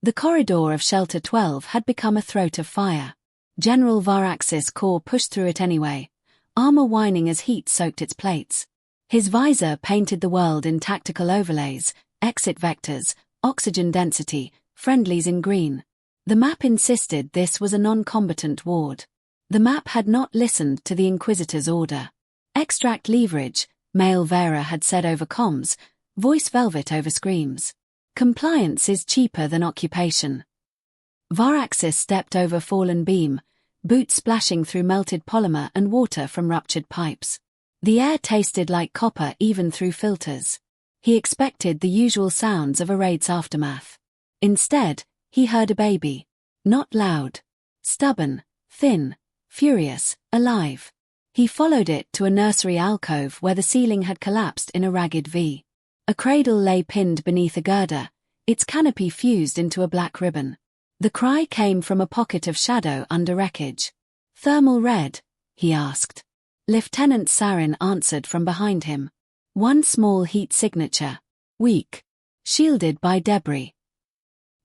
The corridor of Shelter 12 had become a throat of fire. General Varaxis' corps pushed through it anyway, armor whining as heat soaked its plates. His visor painted the world in tactical overlays, exit vectors, oxygen density, friendlies in green. The map insisted this was a non-combatant ward. The map had not listened to the Inquisitor's order. Extract leverage, Male Vera had said over comms, voice velvet over screams. Compliance is cheaper than occupation. Varaxis stepped over fallen beam, boots splashing through melted polymer and water from ruptured pipes. The air tasted like copper even through filters. He expected the usual sounds of a raid's aftermath. Instead, he heard a baby. Not loud. Stubborn, thin, furious, alive. He followed it to a nursery alcove where the ceiling had collapsed in a ragged V. A cradle lay pinned beneath a girder, its canopy fused into a black ribbon. The cry came from a pocket of shadow under wreckage. "Thermal red?" he asked. Lieutenant Sarin answered from behind him. One small heat signature. Weak. Shielded by debris.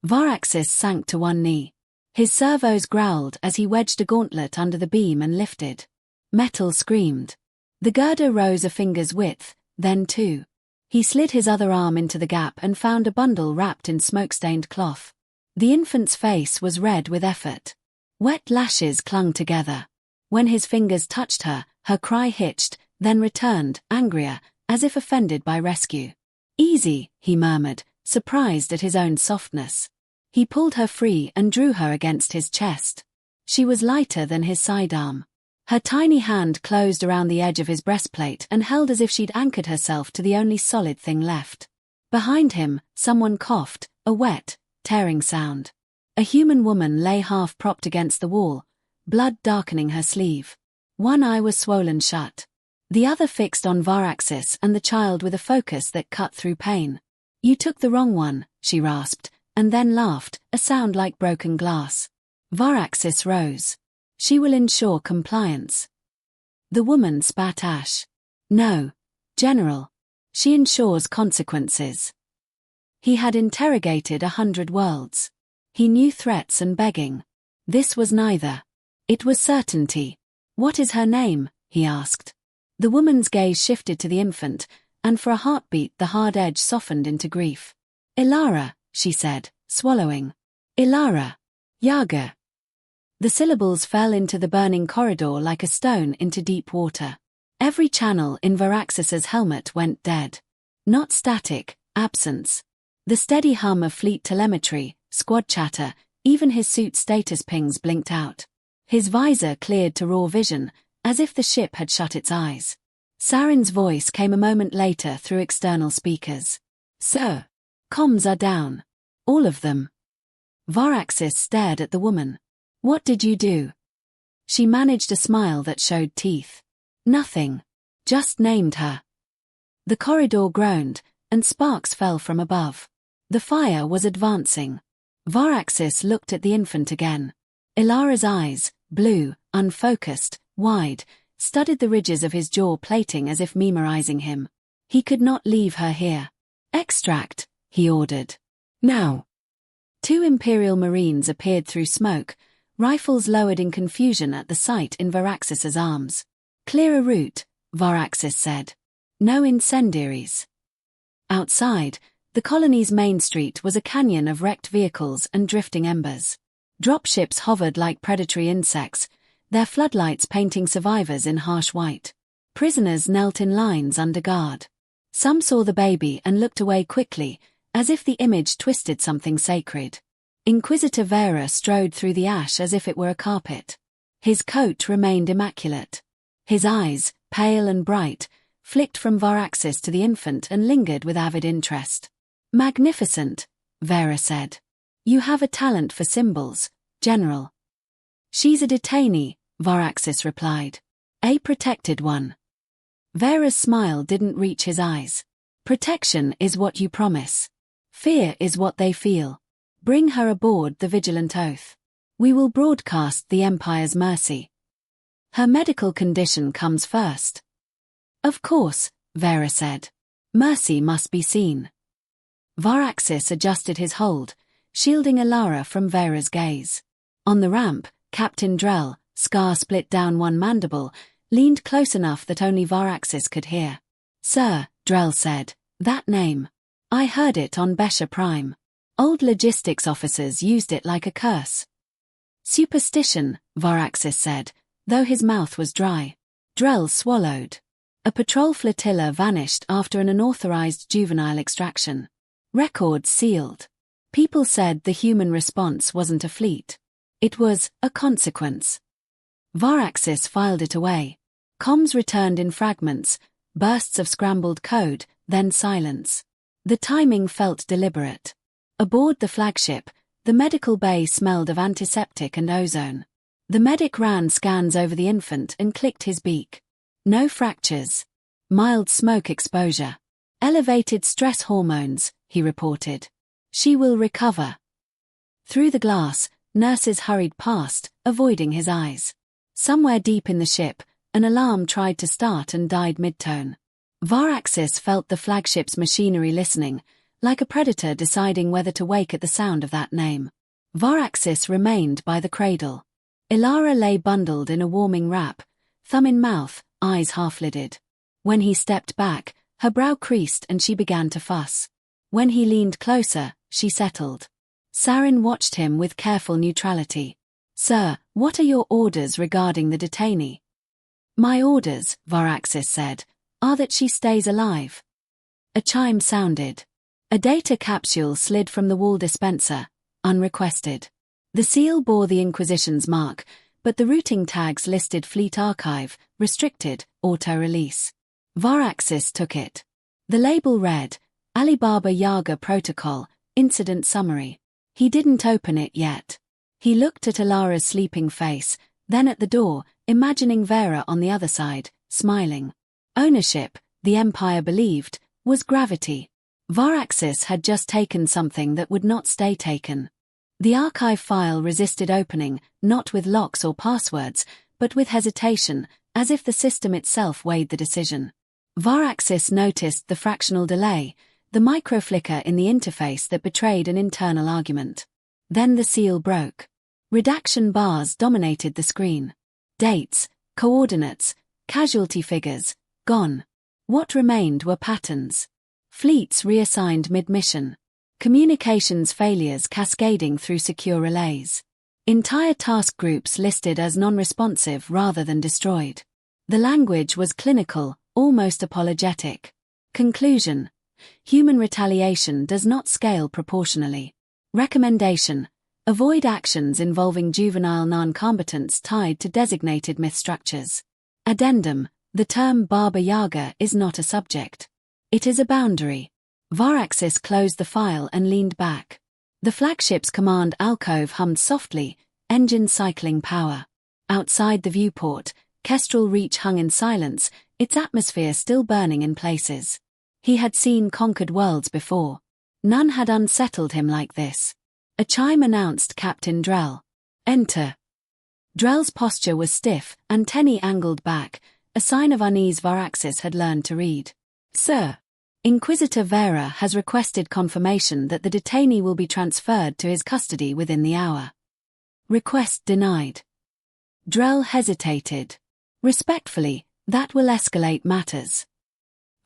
Varaxis sank to one knee. His servos growled as he wedged a gauntlet under the beam and lifted. Metal screamed. The girder rose a finger's width, then two. He slid his other arm into the gap and found a bundle wrapped in smoke-stained cloth. The infant's face was red with effort. Wet lashes clung together. When his fingers touched her, her cry hitched, then returned, angrier, as if offended by rescue. "Easy," he murmured, surprised at his own softness. He pulled her free and drew her against his chest. She was lighter than his sidearm. Her tiny hand closed around the edge of his breastplate and held as if she'd anchored herself to the only solid thing left. Behind him, someone coughed, a wet, tearing sound. A human woman lay half-propped against the wall, blood darkening her sleeve. One eye was swollen shut. The other fixed on Varaxis and the child with a focus that cut through pain. "You took the wrong one," she rasped, and then laughed, a sound like broken glass. Varaxis rose. "She will ensure compliance." The woman spat ash. "No, General. She ensures consequences." He had interrogated 100 worlds. He knew threats and begging. This was neither. It was certainty. "What is her name?" he asked. The woman's gaze shifted to the infant, and for a heartbeat the hard edge softened into grief. "Ilara," she said, swallowing. "Ilara. Yaga." The syllables fell into the burning corridor like a stone into deep water. Every channel in Varaxis's helmet went dead. Not static, absence. The steady hum of fleet telemetry, squad chatter, even his suit status pings blinked out. His visor cleared to raw vision, as if the ship had shut its eyes. Sarin's voice came a moment later through external speakers. "Sir, comms are down. All of them." Varaxis stared at the woman. "What did you do?" She managed a smile that showed teeth. "Nothing. Just named her." The corridor groaned, and sparks fell from above. The fire was advancing. Varaxis looked at the infant again. Ilara's eyes, blue, unfocused, wide, studied the ridges of his jaw plating as if memorizing him. He could not leave her here. "Extract," he ordered. "Now." 2 Imperial Marines appeared through smoke, rifles lowered in confusion at the sight in Varaxis's arms. "Clear a route," Varaxis said. "No incendiaries." Outside, the colony's main street was a canyon of wrecked vehicles and drifting embers. Dropships hovered like predatory insects, their floodlights painting survivors in harsh white. Prisoners knelt in lines under guard. Some saw the baby and looked away quickly, as if the image twisted something sacred. Inquisitor Vera strode through the ash as if it were a carpet. His coat remained immaculate. His eyes, pale and bright, flicked from Varaxis to the infant and lingered with avid interest. "Magnificent," Vera said. "You have a talent for symbols, General." "She's a detainee," Varaxis replied. "A protected one." Vera's smile didn't reach his eyes. "Protection is what you promise. Fear is what they feel. Bring her aboard the Vigilant Oath. We will broadcast the Empire's mercy. Her medical condition comes first." "Of course," Vera said. "Mercy must be seen." Varaxis adjusted his hold, shielding Ilara from Vera's gaze. On the ramp, Captain Drell, scar split down one mandible, leaned close enough that only Varaxis could hear. "Sir," Drell said, "that name. I heard it on Besha Prime. Old logistics officers used it like a curse." "Superstition," Varaxis said, though his mouth was dry. Drell swallowed. A patrol flotilla vanished after an unauthorized juvenile extraction. Records sealed. People said the human response wasn't a fleet. It was a consequence. Varaxis filed it away. Comms returned in fragments, bursts of scrambled code, then silence. The timing felt deliberate. Aboard the flagship, the medical bay smelled of antiseptic and ozone. The medic ran scans over the infant and clicked his beak. No fractures. Mild smoke exposure. Elevated stress hormones, he reported. She will recover. Through the glass, nurses hurried past, avoiding his eyes. Somewhere deep in the ship, an alarm tried to start and died mid-tone. Varaxis felt the flagship's machinery listening, like a predator deciding whether to wake at the sound of that name. Varaxis remained by the cradle. Ilara lay bundled in a warming wrap, thumb in mouth, eyes half-lidded. When he stepped back, her brow creased and she began to fuss. When he leaned closer, she settled. Sarin watched him with careful neutrality. "Sir, what are your orders regarding the detainee?" "My orders," Varaxis said, "are that she stays alive." A chime sounded. A data capsule slid from the wall dispenser, unrequested. The seal bore the Inquisition's mark, but the routing tags listed Fleet Archive, Restricted, Auto-Release. Varaxis took it. The label read, Alibaba Yaga Protocol, Incident Summary. He didn't open it yet. He looked at Ilara's sleeping face, then at the door, imagining Vera on the other side, smiling. Ownership, the Empire believed, was gravity. Varaxis had just taken something that would not stay taken. The archive file resisted opening, not with locks or passwords, but with hesitation, as if the system itself weighed the decision. Varaxis noticed the fractional delay, the microflicker in the interface that betrayed an internal argument. Then the seal broke. Redaction bars dominated the screen. Dates, coordinates, casualty figures, gone. What remained were patterns. Fleets reassigned mid-mission. Communications failures cascading through secure relays. Entire task groups listed as non-responsive rather than destroyed. The language was clinical, almost apologetic. Conclusion: human retaliation does not scale proportionally. Recommendation: avoid actions involving juvenile non-combatants tied to designated myth structures. Addendum: the term Baba Yaga is not a subject. It is a boundary. Varaxis closed the file and leaned back. The flagship's command alcove hummed softly, engine cycling power. Outside the viewport, Kestrel Reach hung in silence, its atmosphere still burning in places. He had seen conquered worlds before. None had unsettled him like this. A chime announced Captain Drell. "Enter." Drell's posture was stiff, antennae angled back, a sign of unease Varaxis had learned to read. "Sir, Inquisitor Vera has requested confirmation that the detainee will be transferred to his custody within the hour." Request denied. Drell hesitated. "Respectfully, that will escalate matters."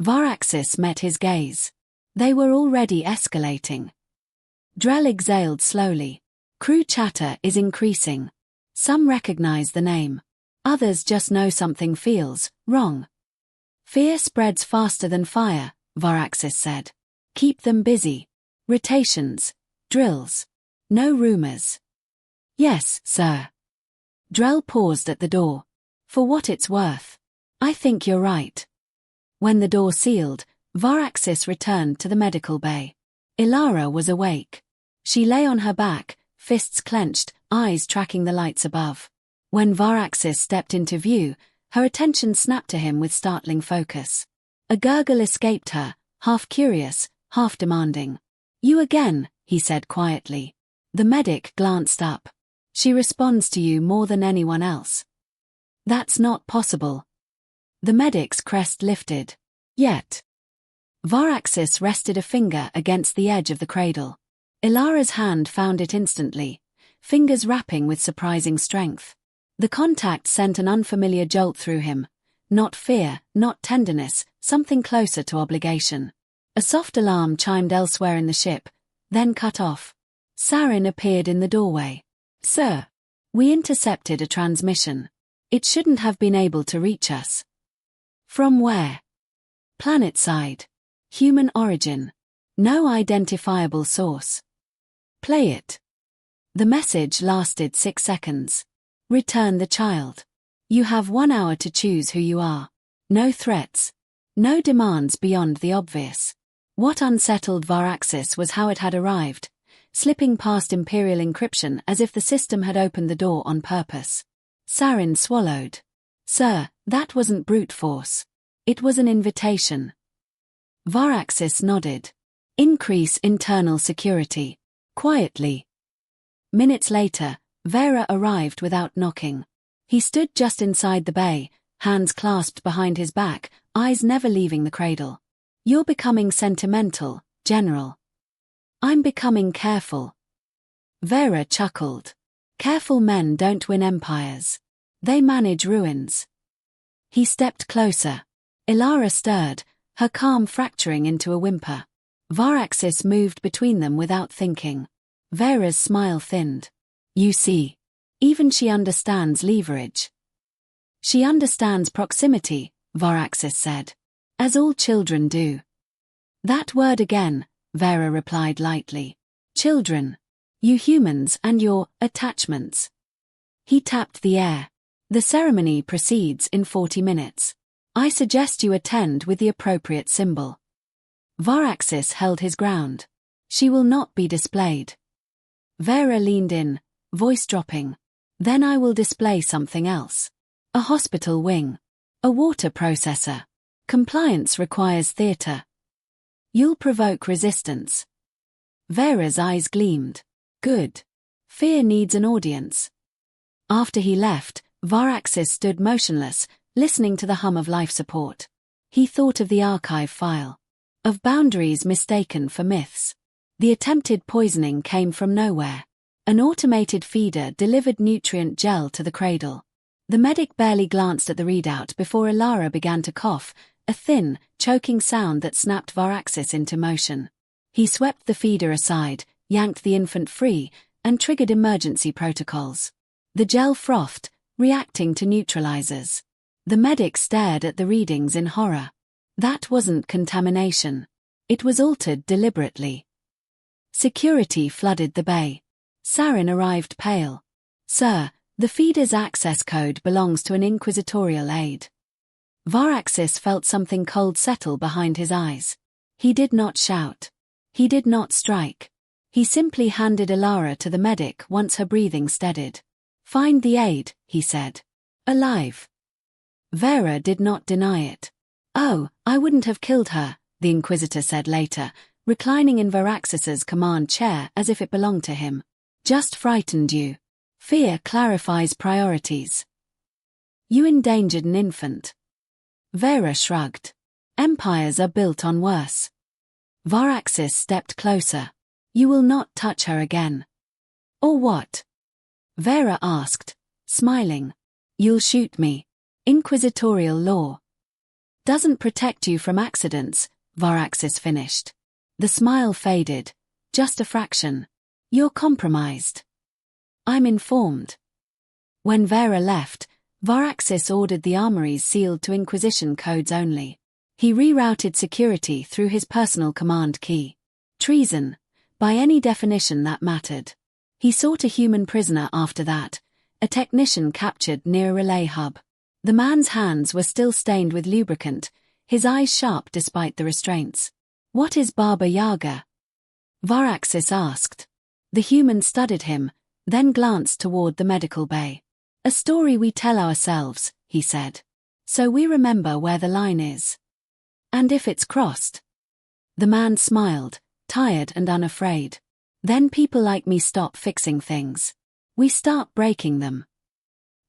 Varaxis met his gaze. They were already escalating. Drell exhaled slowly. Crew chatter is increasing. Some recognize the name. Others just know something feels wrong. "Fear spreads faster than fire," Varaxis said. "Keep them busy. Rotations. Drills. No rumors." "Yes, sir." Drell paused at the door. "For what it's worth. I think you're right." When the door sealed, Varaxis returned to the medical bay. Ilara was awake. She lay on her back, fists clenched, eyes tracking the lights above. When Varaxis stepped into view, her attention snapped to him with startling focus. A gurgle escaped her, half curious, half demanding. "You again," he said quietly. The medic glanced up. "She responds to you more than anyone else." "That's not possible." The medic's crest lifted. "Yet." Varaxis rested a finger against the edge of the cradle. Ilara's hand found it instantly, fingers rapping with surprising strength. The contact sent an unfamiliar jolt through him. Not fear, not tenderness, something closer to obligation. A soft alarm chimed elsewhere in the ship, then cut off. Sarin appeared in the doorway. "Sir, we intercepted a transmission. It shouldn't have been able to reach us." "From where?" "Planetside. Human origin. No identifiable source." "Play it." The message lasted 6 seconds. "Return the child. You have 1 hour to choose who you are. No threats. No demands beyond the obvious." What unsettled Varaxis was how it had arrived, slipping past Imperial encryption as if the system had opened the door on purpose. Sarin swallowed. "Sir, that wasn't brute force. It was an invitation." Varaxis nodded. "Increase internal security." Quietly. Minutes later, Vera arrived without knocking. He stood just inside the bay, hands clasped behind his back, eyes never leaving the cradle. "You're becoming sentimental, General." "I'm becoming careful." Vera chuckled. "Careful men don't win empires. They manage ruins." He stepped closer. Ilara stirred, her calm fracturing into a whimper. Varaxis moved between them without thinking. Vera's smile thinned. "You see. Even she understands leverage." "She understands proximity," Varaxis said. "As all children do." "That word again," Vera replied lightly. "Children. You humans and your attachments." He tapped the air. "The ceremony proceeds in 40 minutes. I suggest you attend with the appropriate symbol." Varaxis held his ground. "She will not be displayed." Vera leaned in, voice dropping. "Then I will display something else. A hospital wing. A water processor. Compliance requires theater." "You'll provoke resistance." Vera's eyes gleamed. "Good. Fear needs an audience." After he left, Varaxis stood motionless, listening to the hum of life support. He thought of the archive file. Of boundaries mistaken for myths. The attempted poisoning came from nowhere. An automated feeder delivered nutrient gel to the cradle. The medic barely glanced at the readout before Ilara began to cough, a thin, choking sound that snapped Varaxis into motion. He swept the feeder aside, yanked the infant free, and triggered emergency protocols. The gel frothed, reacting to neutralizers. The medic stared at the readings in horror. That wasn't contamination. It was altered deliberately. Security flooded the bay. Sarin arrived pale. "Sir, the feeder's access code belongs to an inquisitorial aide." Varaxis felt something cold settle behind his eyes. He did not shout. He did not strike. He simply handed Ilara to the medic once her breathing steadied. "Find the aide," he said. "Alive." Vera did not deny it. "Oh, I wouldn't have killed her," the Inquisitor said later, reclining in Varaxis's command chair as if it belonged to him. "Just frightened you. Fear clarifies priorities." "You endangered an infant." Vera shrugged. "Empires are built on worse." Varaxis stepped closer. "You will not touch her again." "Or what?" Vera asked, smiling. "You'll shoot me. Inquisitorial law doesn't protect you from accidents," Varaxis finished. The smile faded. "Just a fraction. You're compromised." "I'm informed." When Vera left, Varaxis ordered the armories sealed to Inquisition codes only. He rerouted security through his personal command key. Treason, by any definition that mattered. He sought a human prisoner after that, a technician captured near a relay hub. The man's hands were still stained with lubricant, his eyes sharp despite the restraints. "What is Baba Yaga?" Varaxis asked. The human studied him, then glanced toward the medical bay. "A story we tell ourselves," he said. "So we remember where the line is. And if it's crossed." The man smiled, tired and unafraid. "Then people like me stop fixing things. We start breaking them."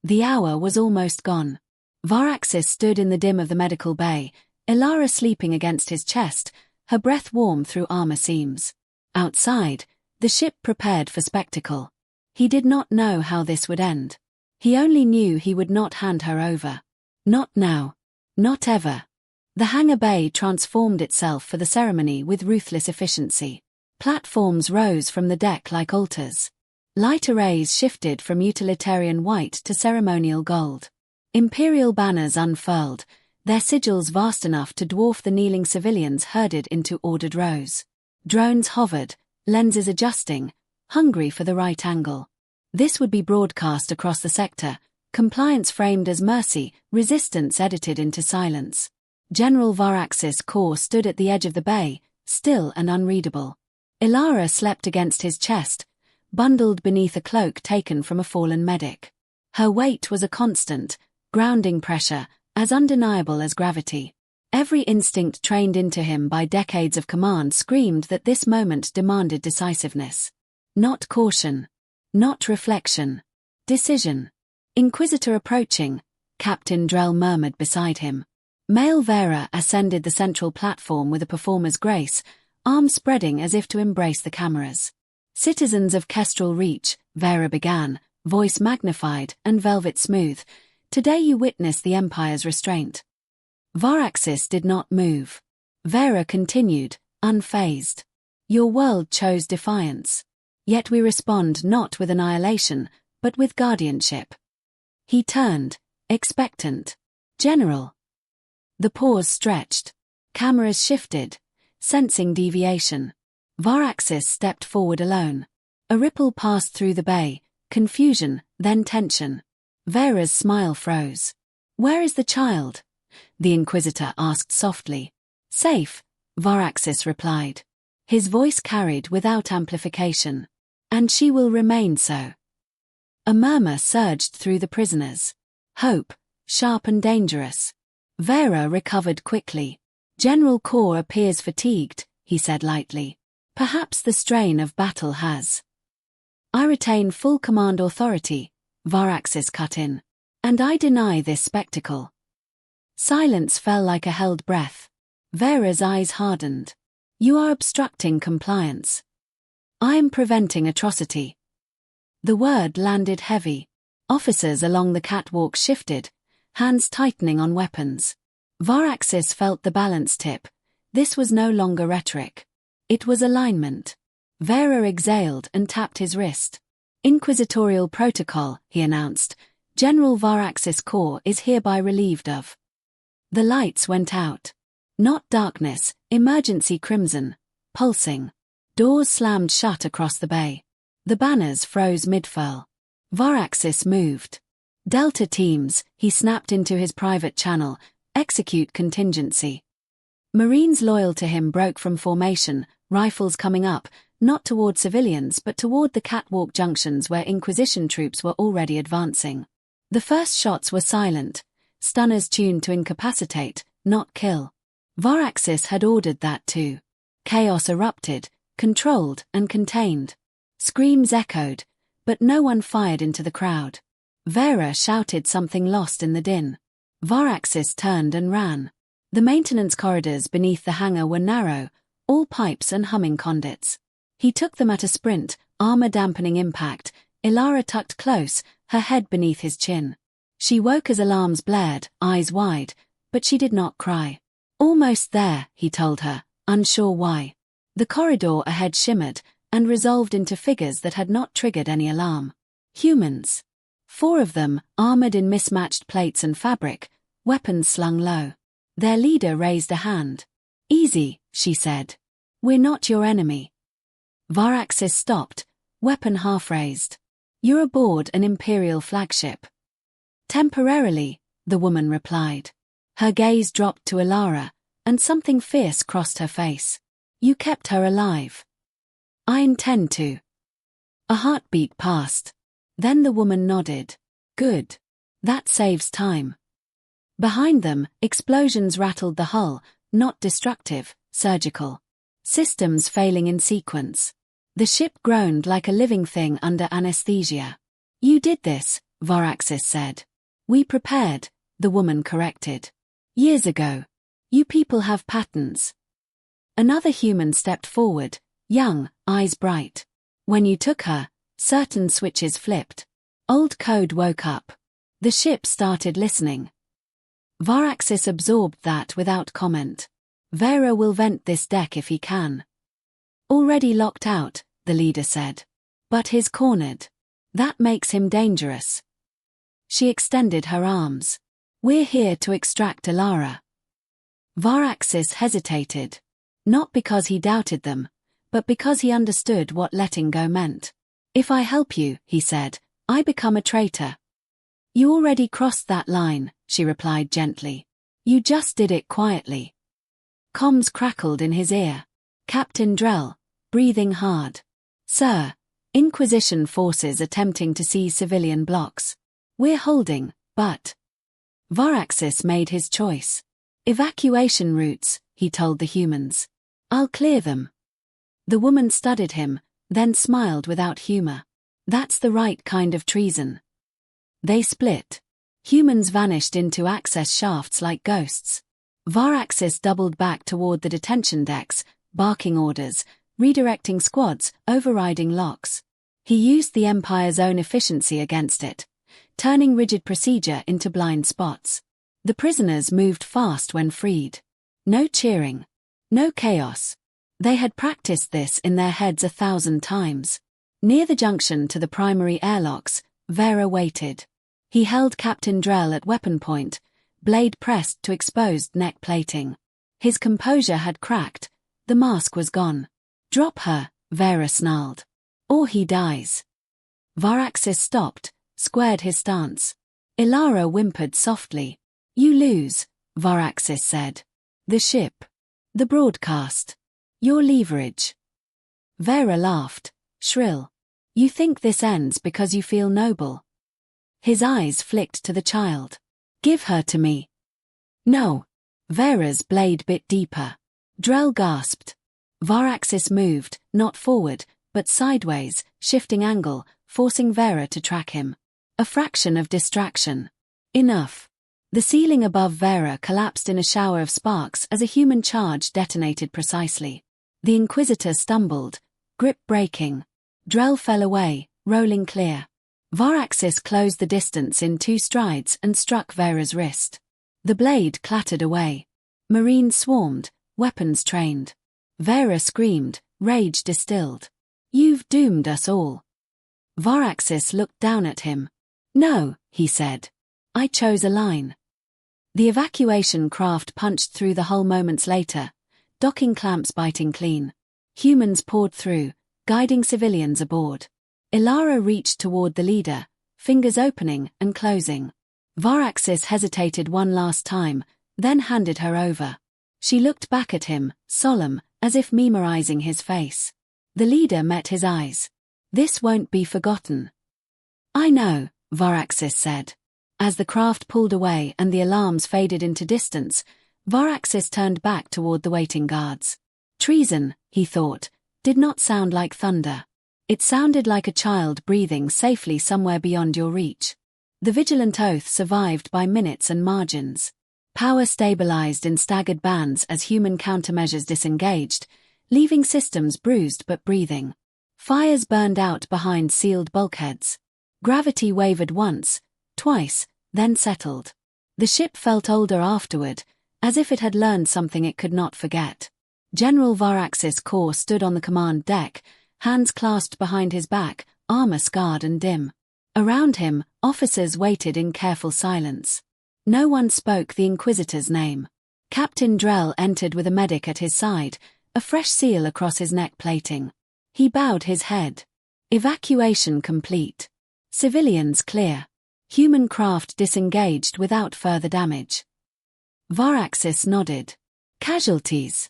The hour was almost gone. Varaxis stood in the dim of the medical bay, Ilara sleeping against his chest, her breath warm through armor seams. Outside, The ship prepared for spectacle. He did not know how this would end. He only knew he would not hand her over. Not now. Not ever. The hangar bay transformed itself for the ceremony with ruthless efficiency. Platforms rose from the deck like altars. Light arrays shifted from utilitarian white to ceremonial gold. Imperial banners unfurled, their sigils vast enough to dwarf the kneeling civilians herded into ordered rows. Drones hovered, lenses adjusting, hungry for the right angle. This would be broadcast across the sector, compliance framed as mercy, resistance edited into silence. General Varaxis' corps stood at the edge of the bay, still and unreadable. Ilara slept against his chest, bundled beneath a cloak taken from a fallen medic. Her weight was a constant, grounding pressure, as undeniable as gravity. Every instinct trained into him by decades of command screamed that this moment demanded decisiveness. Not caution. Not reflection. Decision. Inquisitor approaching, Captain Drell murmured beside him. Male Vera ascended the central platform with a performer's grace, arms spreading as if to embrace the cameras. Citizens of Kestrel Reach, Vera began, voice magnified and velvet smooth, today you witness the Empire's restraint. Varaxis did not move. Vera continued, unfazed. Your world chose defiance. Yet we respond not with annihilation, but with guardianship. He turned, expectant. General. The pause stretched. Cameras shifted, sensing deviation. Varaxis stepped forward alone. A ripple passed through the bay, confusion, then tension. Vera's smile froze. Where is the child? The Inquisitor asked softly. Safe, Varaxis replied. His voice carried without amplification. And she will remain so. A murmur surged through the prisoners. Hope, sharp and dangerous. Vera recovered quickly. General Kor appears fatigued, he said lightly. Perhaps the strain of battle has. I retain full command authority, Varaxis cut in. And I deny this spectacle. Silence fell like a held breath. Vera's eyes hardened. You are obstructing compliance. I am preventing atrocity. The word landed heavy. Officers along the catwalk shifted, hands tightening on weapons. Varaxis felt the balance tip. This was no longer rhetoric. It was alignment. Vera exhaled and tapped his wrist. Inquisitorial protocol, he announced. General Varaxis' corps is hereby relieved of. The lights went out. Not darkness, emergency crimson, pulsing. Doors slammed shut across the bay. The banners froze mid-furl. Varaxis moved. Delta teams, he snapped into his private channel, execute contingency. Marines loyal to him broke from formation, rifles coming up, not toward civilians but toward the catwalk junctions where Inquisition troops were already advancing. The first shots were silent, stunners tuned to incapacitate, not kill. Varaxis had ordered that too. Chaos erupted, controlled and contained. Screams echoed, but no one fired into the crowd. Vera shouted something lost in the din. Varaxis turned and ran. The maintenance corridors beneath the hangar were narrow, all pipes and humming conduits. He took them at a sprint, armor dampening impact, Ilara tucked close, her head beneath his chin. She woke as alarms blared, eyes wide, but she did not cry. Almost there, he told her, unsure why. The corridor ahead shimmered, and resolved into figures that had not triggered any alarm. Humans. 4 of them, armored in mismatched plates and fabric, weapons slung low. Their leader raised a hand. Easy, she said. We're not your enemy. Varaxis stopped, weapon half raised. You're aboard an Imperial flagship. Temporarily, the woman replied. Her gaze dropped to Ilara, and something fierce crossed her face. You kept her alive. I intend to. A heartbeat passed. Then the woman nodded. Good. That saves time. Behind them, explosions rattled the hull, not destructive, surgical. Systems failing in sequence. The ship groaned like a living thing under anesthesia. You did this, Varaxis said. We prepared, the woman corrected. Years ago. You people have patterns. Another human stepped forward, young, eyes bright. When you took her, certain switches flipped. Old code woke up. The ship started listening. Varaxis absorbed that without comment. Vera will vent this deck if he can. Already locked out, the leader said. But he's cornered. That makes him dangerous. She extended her arms. We're here to extract Ilara. Varaxis hesitated. Not because he doubted them, but because he understood what letting go meant. If I help you, he said, I become a traitor. You already crossed that line, she replied gently. You just did it quietly. Comms crackled in his ear. Captain Drell, breathing hard. Sir, Inquisition forces attempting to seize civilian blocks. We're holding, but... Varaxis made his choice. Evacuation routes, he told the humans. I'll clear them. The woman studied him, then smiled without humor. That's the right kind of treason. They split. Humans vanished into access shafts like ghosts. Varaxis doubled back toward the detention decks, barking orders, redirecting squads, overriding locks. He used the Empire's own efficiency against it, turning rigid procedure into blind spots. The prisoners moved fast when freed. No cheering. No chaos. They had practiced this in their heads 1,000 times. Near the junction to the primary airlocks, Vera waited. He held Captain Drell at weapon point, blade pressed to exposed neck plating. His composure had cracked. The mask was gone. Drop her, Vera snarled. Or he dies. Varaxis stopped, squared his stance. Ilara whimpered softly. You lose, Varaxis said. The ship. The broadcast. Your leverage. Vera laughed, shrill. You think this ends because you feel noble. His eyes flicked to the child. Give her to me. No. Vera's blade bit deeper. Drell gasped. Varaxis moved, not forward, but sideways, shifting angle, forcing Vera to track him. A fraction of distraction. Enough. The ceiling above Vera collapsed in a shower of sparks as a human charge detonated precisely. The Inquisitor stumbled, grip breaking. Drell fell away, rolling clear. Varaxis closed the distance in 2 strides and struck Vera's wrist. The blade clattered away. Marines swarmed, weapons trained. Vera screamed, rage distilled. You've doomed us all. Varaxis looked down at him. No, he said. I chose a line. The evacuation craft punched through the hull moments later, docking clamps biting clean. Humans poured through, guiding civilians aboard. Ilara reached toward the leader, fingers opening and closing. Varaxis hesitated one last time, then handed her over. She looked back at him, solemn, as if memorizing his face. The leader met his eyes. This won't be forgotten. I know, Varaxis said. As the craft pulled away and the alarms faded into distance, Varaxis turned back toward the waiting guards. Treason, he thought, did not sound like thunder. It sounded like a child breathing safely somewhere beyond your reach. The vigilant oath survived by minutes and margins. Power stabilized in staggered bands as human countermeasures disengaged, leaving systems bruised but breathing. Fires burned out behind sealed bulkheads. Gravity wavered once, twice, then settled. The ship felt older afterward, as if it had learned something it could not forget. General Varaxis Kaur stood on the command deck, hands clasped behind his back, armor scarred and dim. Around him, officers waited in careful silence. No one spoke the Inquisitor's name. Captain Drell entered with a medic at his side, a fresh seal across his neck plating. He bowed his head. Evacuation complete. Civilians clear. Human craft disengaged without further damage. Varaxis nodded. Casualties?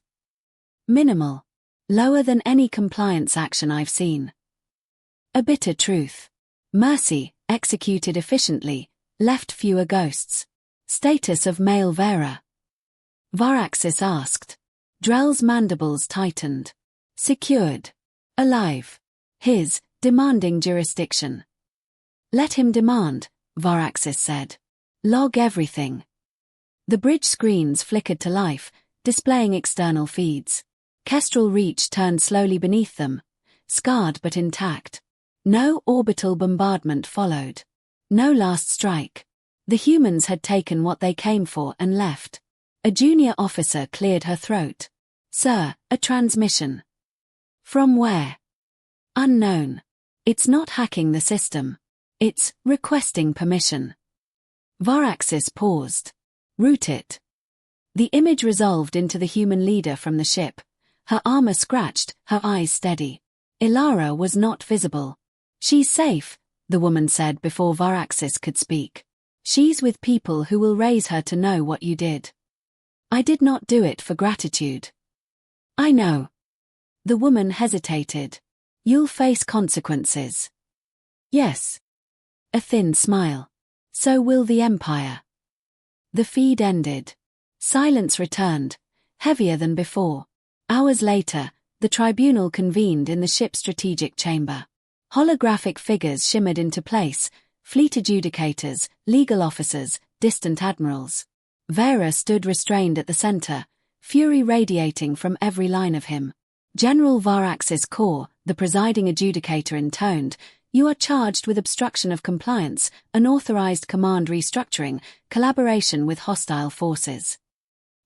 Minimal. Lower than any compliance action I've seen. A bitter truth. Mercy, executed efficiently, left fewer ghosts. Status of male Vera? Varaxis asked. Drell's mandibles tightened. Secured. Alive. His, demanding jurisdiction. Let him demand, Varaxis said. Log everything. The bridge screens flickered to life, displaying external feeds. Kestrel Reach turned slowly beneath them, scarred but intact. No orbital bombardment followed. No last strike. The humans had taken what they came for and left. A junior officer cleared her throat. "Sir, a transmission." "From where?" "Unknown. It's not hacking the system. It's requesting permission." Varaxis paused. "Route it." The image resolved into the human leader from the ship. Her armor scratched, her eyes steady. Ilara was not visible. "She's safe," the woman said before Varaxis could speak. "She's with people who will raise her to know what you did." "I did not do it for gratitude." "I know." The woman hesitated. "You'll face consequences." "Yes." A thin smile. "So will the Empire." The feed ended. Silence returned, heavier than before. Hours later, the tribunal convened in the ship's strategic chamber. Holographic figures shimmered into place, fleet adjudicators, legal officers, distant admirals. Vera stood restrained at the center, fury radiating from every line of him. General Varaxis Kaur, the presiding adjudicator, intoned, "You are charged with obstruction of compliance, unauthorized command restructuring, collaboration with hostile forces,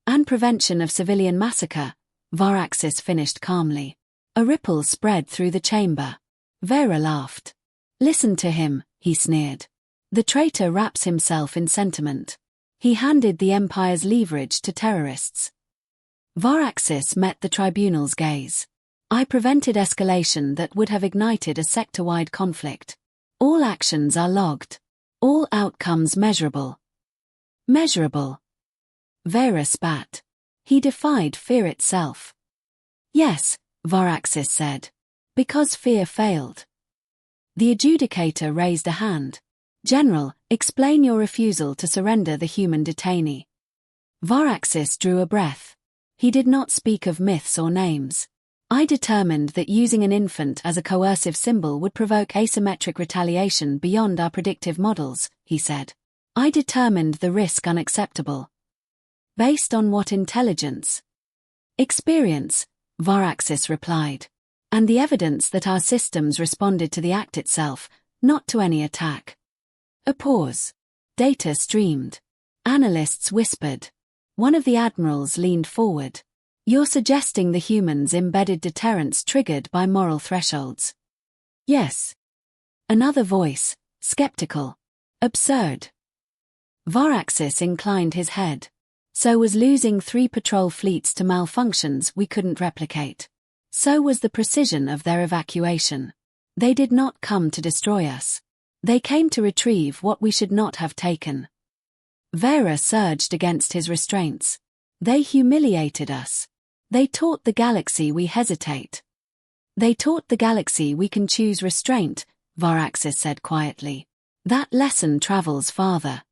and prevention of civilian massacre," Varaxis finished calmly. A ripple spread through the chamber. Vera laughed. "Listen to him," he sneered. "The traitor wraps himself in sentiment. He handed the Empire's leverage to terrorists." Varaxis met the tribunal's gaze. "I prevented escalation that would have ignited a sector-wide conflict. All actions are logged. All outcomes measurable." "Measurable?" Vera spat. He defied fear itself. "Yes," Varaxis said. "Because fear failed." The adjudicator raised a hand. "General, explain your refusal to surrender the human detainee." Varaxis drew a breath. He did not speak of myths or names. "I determined that using an infant as a coercive symbol would provoke asymmetric retaliation beyond our predictive models," he said. "I determined the risk unacceptable." "Based on what intelligence?" "Experience," Varaxis replied. "And the evidence that our systems responded to the act itself, not to any attack." A pause. Data streamed. Analysts whispered. One of the admirals leaned forward. "You're suggesting the humans embedded deterrence triggered by moral thresholds?" "Yes." Another voice, skeptical. "Absurd." Varaxis inclined his head. "So was losing 3 patrol fleets to malfunctions we couldn't replicate. So was the precision of their evacuation. They did not come to destroy us. They came to retrieve what we should not have taken." Vera surged against his restraints. "They humiliated us. They taught the galaxy we hesitate. They taught the galaxy we can choose restraint," Varaxis said quietly. "That lesson travels farther."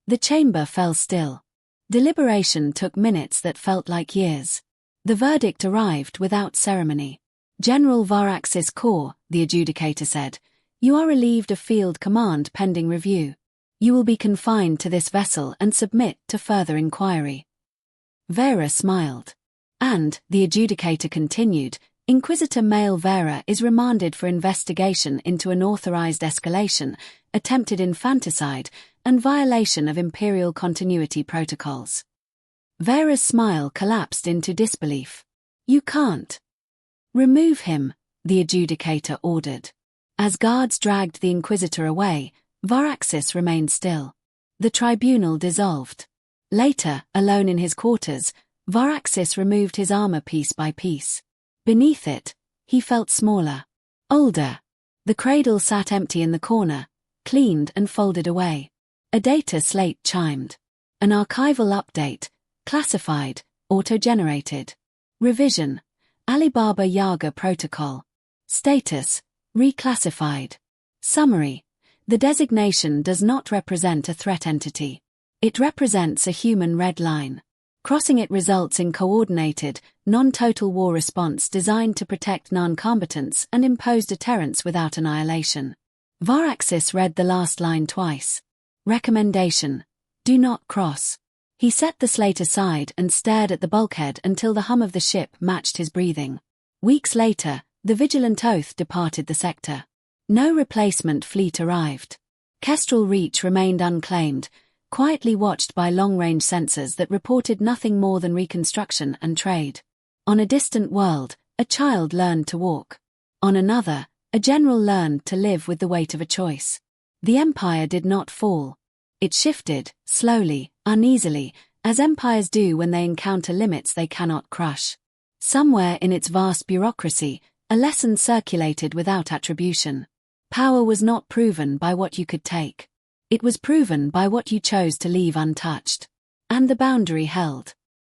The chamber fell still. Deliberation took minutes that felt like years. The verdict arrived without ceremony. "General Varaxis Kaur," the adjudicator said, "you are relieved of field command pending review. You will be confined to this vessel and submit to further inquiry." Vera smiled. "And," the adjudicator continued, "Inquisitor Male Vera is remanded for investigation into unauthorized escalation, attempted infanticide, and violation of Imperial continuity protocols." Vera's smile collapsed into disbelief. "You can't." "Remove him," the adjudicator ordered. As guards dragged the Inquisitor away, Varaxis remained still. The tribunal dissolved. Later, alone in his quarters, Varaxis removed his armor piece by piece. Beneath it, he felt smaller, older. The cradle sat empty in the corner, cleaned and folded away. A data slate chimed. An archival update, classified, auto-generated. Revision, Alibaba Yaga Protocol. Status, reclassified. Summary, the designation does not represent a threat entity. It represents a human red line. Crossing it results in coordinated, non-total war response designed to protect non-combatants and impose deterrence without annihilation. Varaxis read the last line twice. Recommendation, do not cross. He set the slate aside and stared at the bulkhead until the hum of the ship matched his breathing. Weeks later, The Vigilant Oath departed the sector. No replacement fleet arrived. Kestrel Reach remained unclaimed, quietly watched by long-range sensors that reported nothing more than reconstruction and trade. On a distant world, a child learned to walk. On another, a general learned to live with the weight of a choice. The Empire did not fall. It shifted, slowly, uneasily, as empires do when they encounter limits they cannot crush. Somewhere in its vast bureaucracy, a lesson circulated without attribution. Power was not proven by what you could take. It was proven by what you chose to leave untouched. And the boundary held.